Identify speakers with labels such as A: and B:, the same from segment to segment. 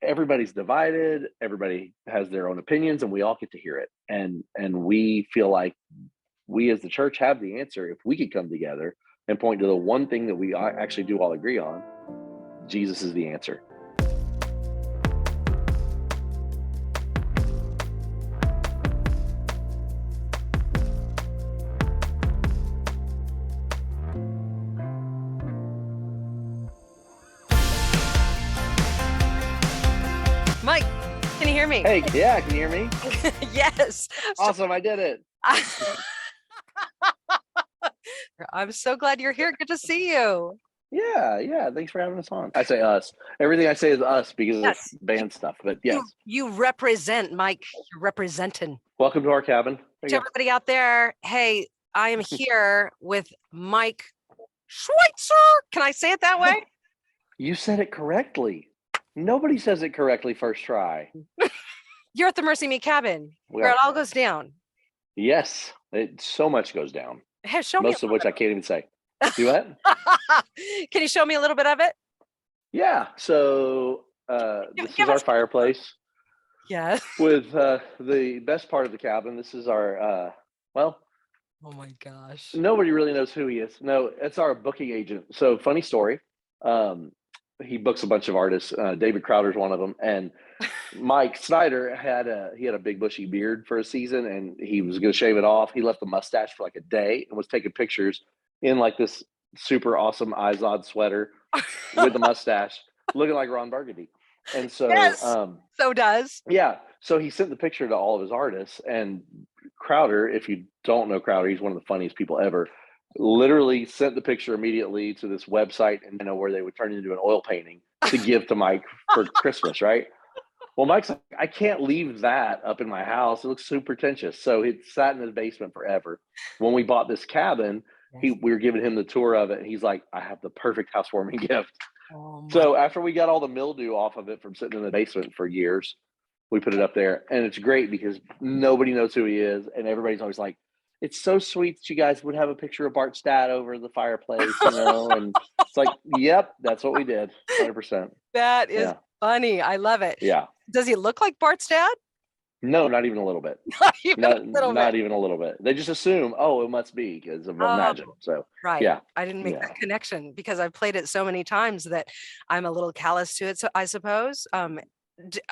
A: everybody's divided, everybody has their own opinions, and we all get to hear it. And we feel like we as the church have the answer if we could come together and point to the one thing that we actually do all agree on. Jesus is the answer.
B: Mike, can you hear me?
A: Hey, yeah, can you hear me?
B: Yes.
A: Awesome, I did it.
B: I'm so glad you're here. Good to see you.
A: Yeah. Thanks for having us on. I say us. Everything I say is us because
B: Yes.
A: of band stuff. But yes,
B: You represent, Mike. You're representing.
A: welcome to our cabin. There
B: To
A: you go.
B: everybody out there, hey, I am here with Mike Schweitzer. Can I say it that way?
A: You said it correctly. Nobody says it correctly first try.
B: You're at the MercyMe cabin where it all goes down.
A: Yes, so much goes down.
B: Hey, show me.
A: Most of which I can't even say. Do what?
B: Can you show me a little bit of it?
A: Yeah. So this is our fireplace.
B: Yes.
A: With the best part of the cabin. This is our well.
B: Oh my gosh.
A: Nobody really knows who he is. No, it's our booking agent. So funny story. He books a bunch of artists. David Crowder's one of them, and Mike Snyder had a big bushy beard for a season, and he was going to shave it off. He left the mustache for like a day and was taking pictures in like this super awesome Izod sweater with the mustache, looking like Ron Burgundy. And so,
B: Yes, so does.
A: Yeah. So he sent the picture to all of his artists, and Crowder, if you don't know Crowder, he's one of the funniest people ever. Literally sent the picture immediately to this website, and where they would turn it into an oil painting to give to Mike for Christmas, right? Well, Mike's like, I can't leave that up in my house. It looks super pretentious. So it sat in his basement forever. When we bought this cabin, we were giving him the tour of it. And he's like, I have the perfect housewarming gift. So after we got all the mildew off of it from sitting in the basement for years, we put it up there. And it's great because nobody knows who he is. And everybody's always like, it's so sweet that you guys would have a picture of Bart's dad over the fireplace, And it's like, yep, that's what we did. 100%.
B: That is funny. I love it.
A: Yeah.
B: Does he look like Bart's dad?
A: No, not even a little bit. Not even a little bit. They just assume, it must be because of Imagine. So
B: right.
A: Yeah.
B: I didn't make that connection because I've played it so many times that I'm a little callous to it. So I suppose.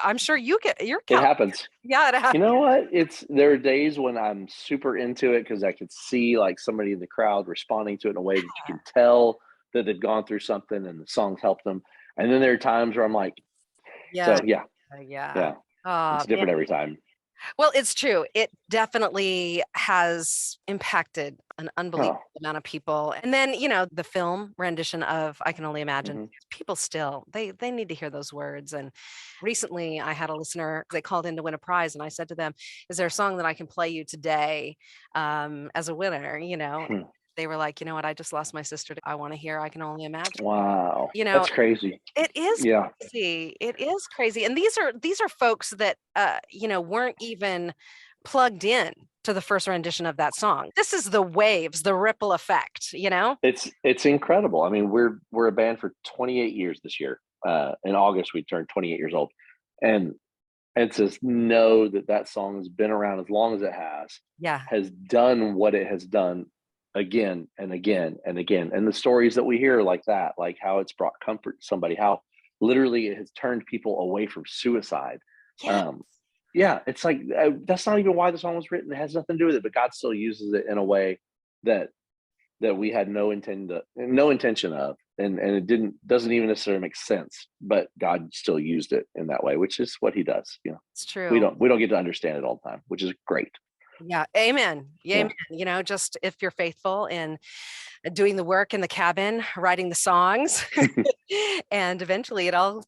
B: I'm sure you're
A: it happens.
B: Yeah, it happens.
A: You know what? There are days when I'm super into it because I could see like somebody in the crowd responding to it in a way that you can tell that they've gone through something and the songs helped them. And then there are times where I'm like,
B: yeah.
A: It's different every time.
B: Well, it's true. It definitely has impacted an unbelievable amount of people. And then, the film rendition of I Can Only Imagine, people still, they need to hear those words. And recently I had a listener, they called in to win a prize. And I said to them, is there a song that I can play you today as a winner? They were like, you know what? I just lost my sister. I want to hear I Can Only Imagine.
A: Wow. That's crazy.
B: It is crazy. It is crazy. And these are folks that, weren't even plugged in to the first rendition of that song. This is the waves, the ripple effect,
A: It's incredible. I mean, we're a band for 28 years this year. In August, we turned 28 years old. And to know that song has been around as long as it has.
B: Yeah.
A: Has done what it has done again and again and again. And the stories that we hear like that, like how it's brought comfort to somebody, how literally it has turned people away from suicide. It's like that's not even why the song was written. It has nothing to do with it, but God still uses it in a way that we had no intention of, and it doesn't even necessarily make sense, but God still used it in that way, which is what he does.
B: It's true.
A: We don't get to understand it all the time, which is great.
B: Yeah. Amen. Amen. Just if you're faithful in doing the work in the cabin, writing the songs, and eventually it all,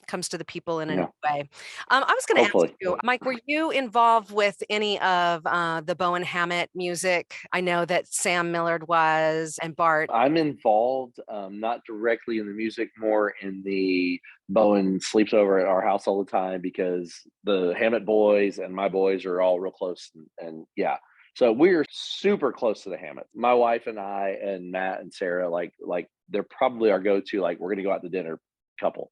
B: comes to the people in a new way. I was going to ask you, Mike, were you involved with any of the Bowen Hammett music? I know that Sam Millard was, and Bart.
A: I'm involved, not directly in the music, more in the Bowen sleeps over at our house all the time because the Hammett boys and my boys are all real close. And so we're super close to the Hammett. My wife and I and Matt and Sarah, like they're probably our go-to, like we're going to go out to dinner couple.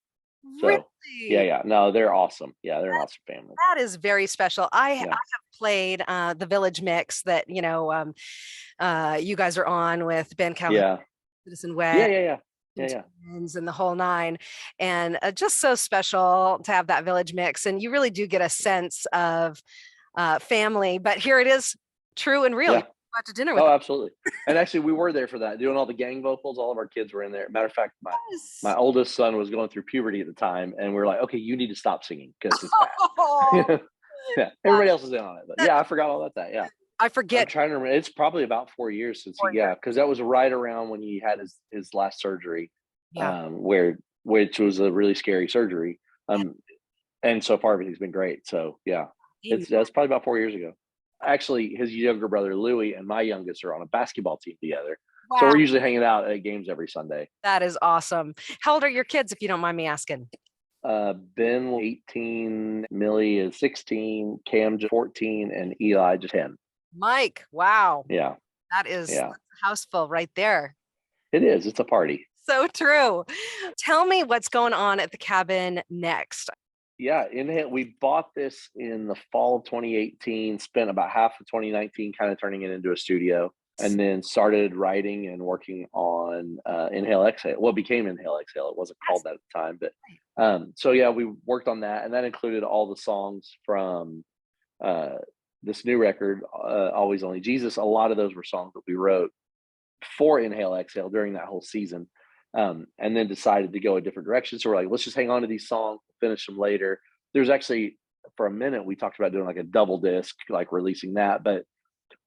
A: So
B: Really?
A: no, they're awesome. Yeah, they're an awesome family.
B: That is very special. I
A: Yeah,
B: have played the Village Mix that you guys are on with Ben Callahan,
A: yeah,
B: Citizen
A: yeah,
B: West,
A: yeah, yeah, yeah,
B: and
A: yeah.
B: Twins, and the whole nine, and just so special to have that Village Mix. And you really do get a sense of family. But here it is, true and real. You
A: Yeah.
B: go out to dinner with
A: Oh,
B: them.
A: absolutely. And actually, we were there for that, doing all the gang vocals. All of our kids were in there. Matter of fact, my
B: Yes.
A: oldest son was going through puberty at the time, and we are like, okay, you need to stop singing because it's
B: Oh,
A: bad. Yeah, everybody else is in on it, but yeah, I forgot all about that. Yeah,
B: I
A: I'm
B: forget
A: trying to remember. It's probably about 4 years since
B: for you.
A: because that was right around when he had his last surgery,
B: Yeah.
A: which was a really scary surgery. Um, and so far everything's been great. So yeah,
B: Amen.
A: that's probably about 4 years ago. Actually, his younger brother Louis and my youngest are on a basketball team together. So
B: Wow.
A: we're usually hanging out at games every Sunday.
B: That is awesome. How old are your kids, if you don't mind me asking?
A: Ben 18, Millie is 16, Cam just 14, and Eli just 10.
B: Mike, wow.
A: Yeah,
B: That's
A: yeah,
B: a house full right there.
A: it is. It's a party.
B: So true. Tell me what's going on at the cabin next.
A: Yeah, we bought this in the fall of 2018, spent about half of 2019 kind of turning it into a studio, and then started writing and working on Inhale Exhale. Well, it became Inhale Exhale. It wasn't called
B: Yes.
A: that at the time, but so yeah, we worked on that, and that included all the songs from uh, this new record, Always Only Jesus. A lot of those were songs that we wrote for Inhale Exhale during that whole season, and then decided to go a different direction. So we're like, let's just hang on to these songs, finish them later. There's actually, for a minute, we talked about doing like a double disc, like releasing that, but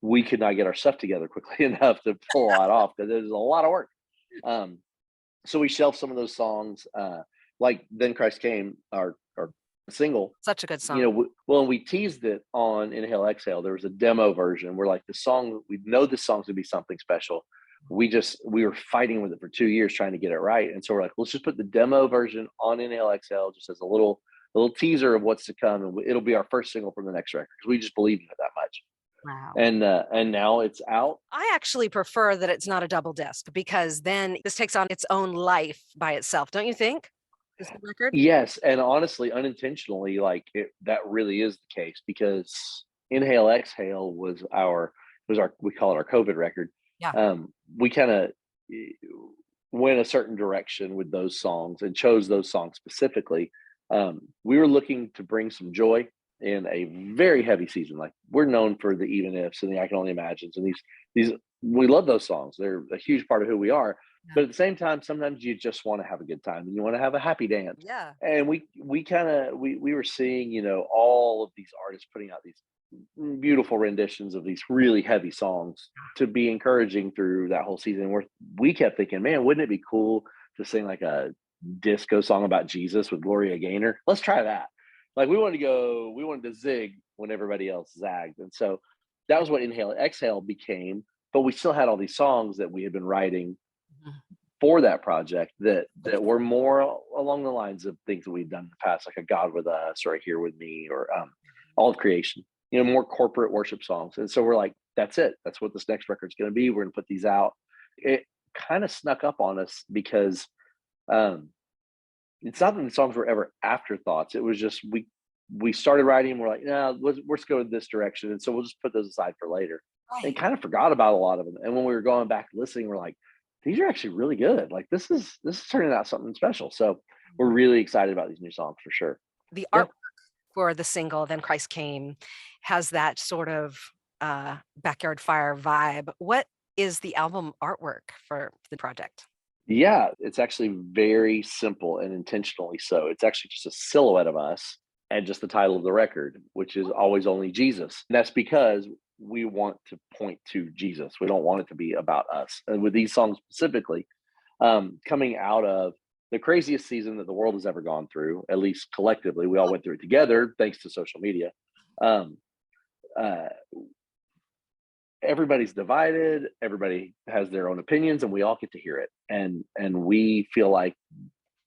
A: we could not get our stuff together quickly enough to pull a lot off because there's a lot of work. Um, so we shelved some of those songs, like "Then Christ Came," our single.
B: Such a good song.
A: Well, we teased it on Inhale Exhale. There was a demo version where like the song, we know the song's gonna be something special. We were fighting with it for 2 years trying to get it right, and so we're like, let's just put the demo version on Inhale Exhale just as a little teaser of what's to come, and it'll be our first single from the next record because we just believe in it that much.
B: Wow.
A: And now it's out.
B: I actually prefer that it's not a double disc because then this takes on its own life by itself, don't you think? This new record?
A: Yes, and honestly, unintentionally, like that really is the case because Inhale Exhale was our we call it our COVID record.
B: Yeah.
A: We kind of went a certain direction with those songs and chose those songs specifically. We were looking to bring some joy in a very heavy season. Like we're known for the even ifs and the I can only imagines and these we love those songs. They're a huge part of who we are.
B: Yeah.
A: But at the same time, sometimes you just want to have a good time and you want to have a happy dance.
B: Yeah.
A: And we were seeing, all of these artists putting out these beautiful renditions of these really heavy songs to be encouraging through that whole season. Where we kept thinking, man, wouldn't it be cool to sing like a disco song about Jesus with Gloria Gaynor? Let's try that. Like we wanted to zig when everybody else zagged. And so that was what Inhale Exhale became. But we still had all these songs that we had been writing
B: Mhm.
A: for that project that were more along the lines of things that we've done in the past, like a God with Us or a Here with Me or All of Creation, more corporate worship songs. And so we're like, that's it. That's what this next record's going to be. We're going to put these out. It kind of snuck up on us because um, it's not that the songs were ever afterthoughts. It was just we started writing. We're like, no, let's go in this direction, and so we'll just put those aside for later. And
B: Right.
A: kind of forgot about a lot of them. And when we were going back listening, we're like, these are actually really good. Like this is turning out something special. So we're really excited about these new songs for sure.
B: The
A: Yeah.
B: artwork for the single "Then Christ Came" has that sort of backyard fire vibe. What is the album artwork for the project?
A: Yeah, it's actually very simple and intentionally so. It's actually just a silhouette of us and just the title of the record, which is Always Only Jesus. And that's because we want to point to Jesus. We don't want it to be about us. And with these songs specifically, coming out of the craziest season that the world has ever gone through, at least collectively, we all went through it together thanks to social media. Um, uh, Everybody's divided, everybody has their own opinions, and we all get to hear it. And we feel like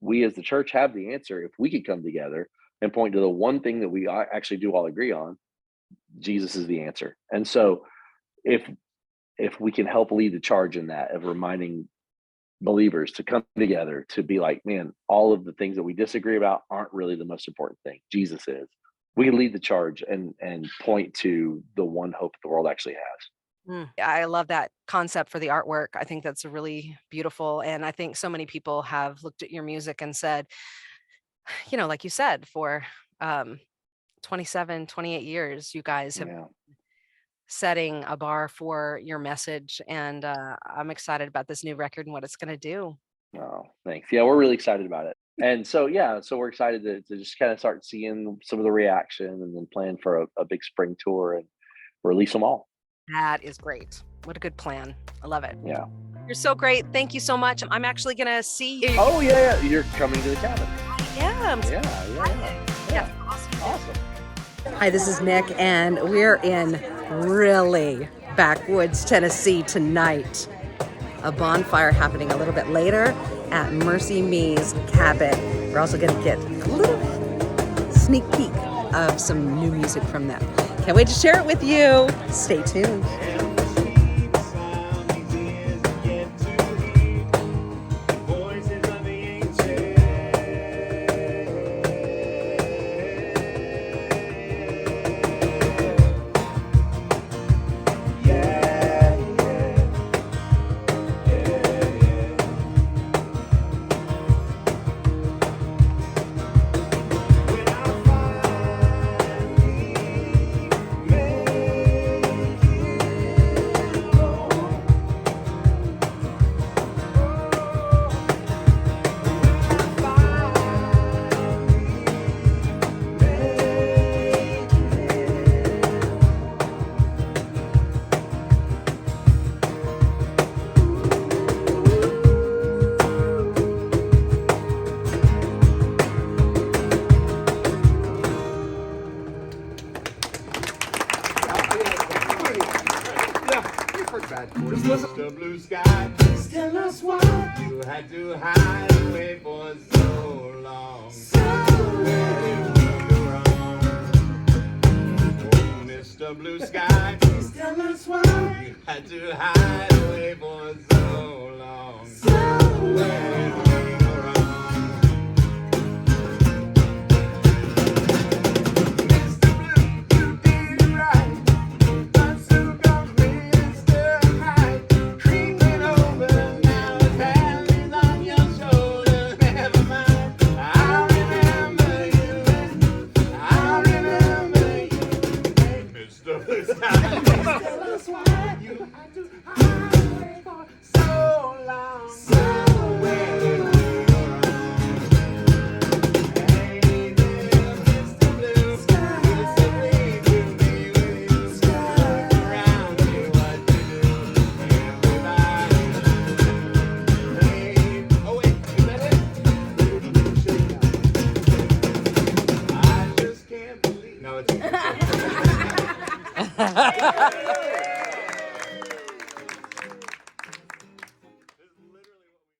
A: we as the church have the answer if we could come together and point to the one thing that we actually do all agree on. Jesus is the answer. And so if we can help lead the charge in that of reminding believers to come together to be like, man, all of the things that we disagree about aren't really the most important thing. Jesus is. We can lead the charge and point to the one hope the world actually has.
B: I love that concept for the artwork. I think that's really beautiful. And I think so many people have looked at your music and said, like you said, for 27, 28 years, you guys have
A: Yeah.
B: setting a bar for your message. And I'm excited about this new record and what it's going to do.
A: Oh, thanks. Yeah, we're really excited about it. And so, yeah, so we're excited to just kind of start seeing some of the reaction and then plan for a big spring tour and release them all.
B: That is great. What a good plan. I love it.
A: Yeah.
B: You're so great. Thank you so much. I'm actually going to see you.
A: Oh, yeah. You're coming to the cabin.
B: Yeah.
A: Yeah.
B: Awesome. Hi, this is Nick, and we're in really backwoods Tennessee tonight. A bonfire happening a little bit later at MercyMe's cabin. We're also going to get a little sneak peek of some new music from them. Can't wait to share it with you. Stay tuned.
C: The blue sky, still us one. You had to hide away for so long. Where did we go wrong? Oh, Mr. Blue Sky, still us one. You had to hide away for so long. Where did we go wrong? Mr. Blue, you did it right. No, it's